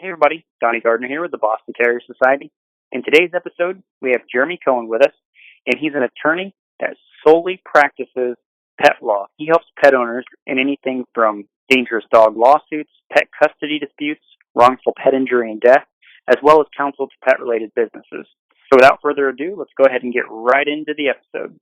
Hey everybody, Donnie Gardner here with the Boston Terrier Society. In today's episode, we have Jeremy Cohen with us, and he's an attorney that solely practices pet law. He helps pet owners in anything from dangerous dog lawsuits, pet custody disputes, wrongful pet injury and death, as well as counsel to pet-related businesses. So without further ado, let's go ahead and get right into the episode.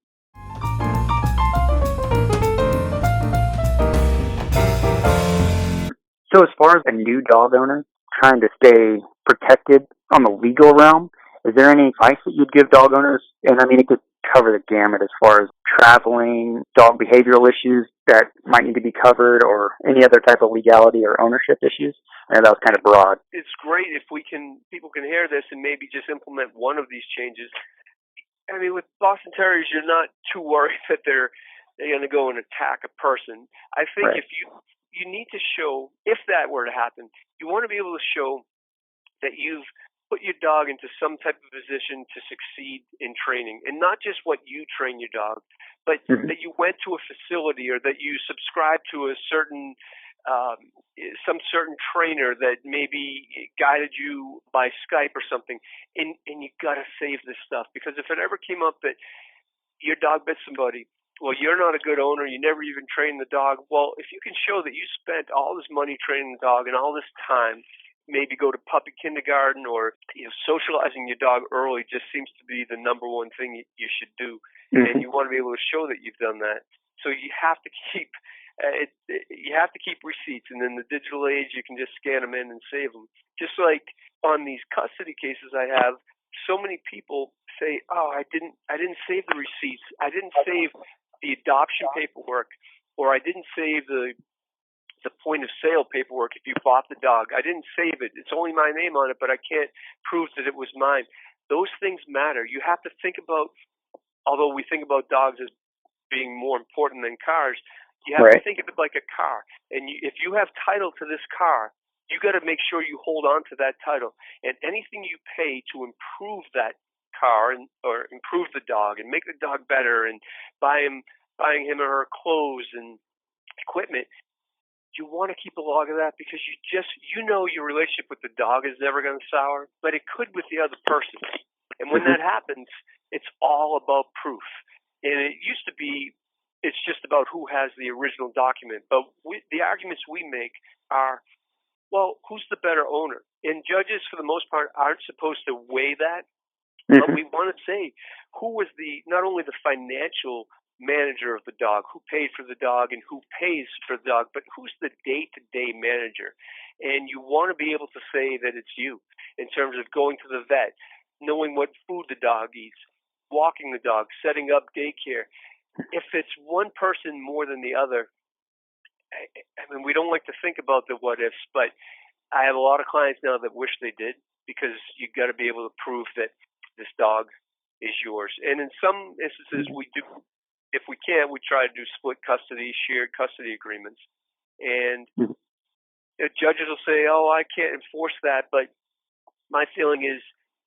So as far as a new dog owner trying to stay protected on the legal realm, is there any advice that you'd give dog owners? And I mean, it could cover the gamut as far as traveling, dog behavioral issues that might need to be covered, or any other type of legality or ownership issues. I know that was kind of broad. It's great if people can hear this and maybe just implement one of these changes. I mean, with Boston Terriers, you're not too worried that they're going to go and attack a person. I think Right. if you need to show, if that were to happen, you want to be able to show that you've put your dog into some type of position to succeed in training, and not just what you train your dog, but that you went to a facility or that you subscribe to a certain some certain trainer that maybe guided you by Skype or something, and you got to save this stuff, because if it ever came up that your dog bit somebody, well, you're not a good owner, you never even trained the dog. Well, if you can show that you spent all this money training the dog and all this time, maybe go to puppy kindergarten, or socializing your dog early just seems to be the number one thing you should do. And you want to be able to show that you've done that. So you have to keep receipts, and in the digital age you can just scan them in and save them. Just like on these custody cases I have, so many people say, "Oh, I didn't save the receipts. I didn't save the adoption paperwork, or I didn't save the point of sale paperwork if you bought the dog. I didn't save it. It's only my name on it, but I can't prove that it was mine." Those things matter. You have to think about, although we think about dogs as being more important than cars, you have to think of it like a car. And if you have title to this car, you got to make sure you hold on to that title. And anything you pay to improve that car or improve the dog and make the dog better and buying him or her clothes and equipment, you want to keep a log of that, because your relationship with the dog is never going to sour, but it could with the other person. And when that happens, it's all about proof. And it used to be it's just about who has the original document. But the arguments we make are, well, who's the better owner? And judges, for the most part, aren't supposed to weigh that. But we want to say who was not only the financial manager of the dog, who paid for the dog and who pays for the dog, but who's the day-to-day manager. And you want to be able to say that it's you, in terms of going to the vet, knowing what food the dog eats, walking the dog, setting up daycare. If it's one person more than the other, I mean, we don't like to think about the what ifs, but I have a lot of clients now that wish they did, because you got to be able to prove that this dog is yours. And in some instances, we do. If we can, we try to do split custody, shared custody agreements. And judges will say, "Oh, I can't enforce that." But my feeling is,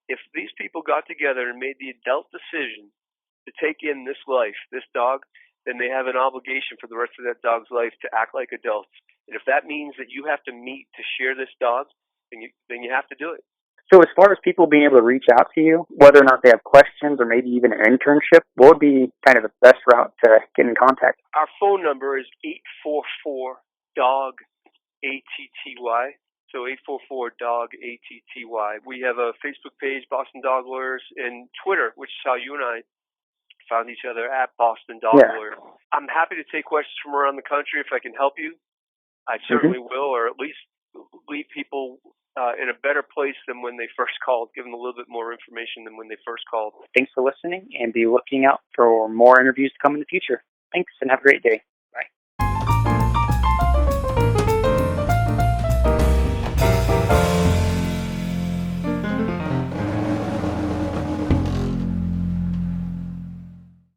if these people got together and made the adult decision to take in this life, this dog, then they have an obligation for the rest of that dog's life to act like adults. And if that means that you have to meet to share this dog, then you have to do it. So as far as people being able to reach out to you, whether or not they have questions or maybe even an internship, what would be kind of the best route to get in contact? Our phone number is 844-DOG-ATTY. So 844-DOG-ATTY. We have a Facebook page, Boston Dog Lawyers, and Twitter, which is how you and I found each other, at Boston Dog Lawyer. I'm happy to take questions from around the country. If I can help you, I certainly will, or at least leave people in a better place than when they first called, give them a little bit more information than when they first called. Thanks for listening, and be looking out for more interviews to come in the future. Thanks, and have a great day.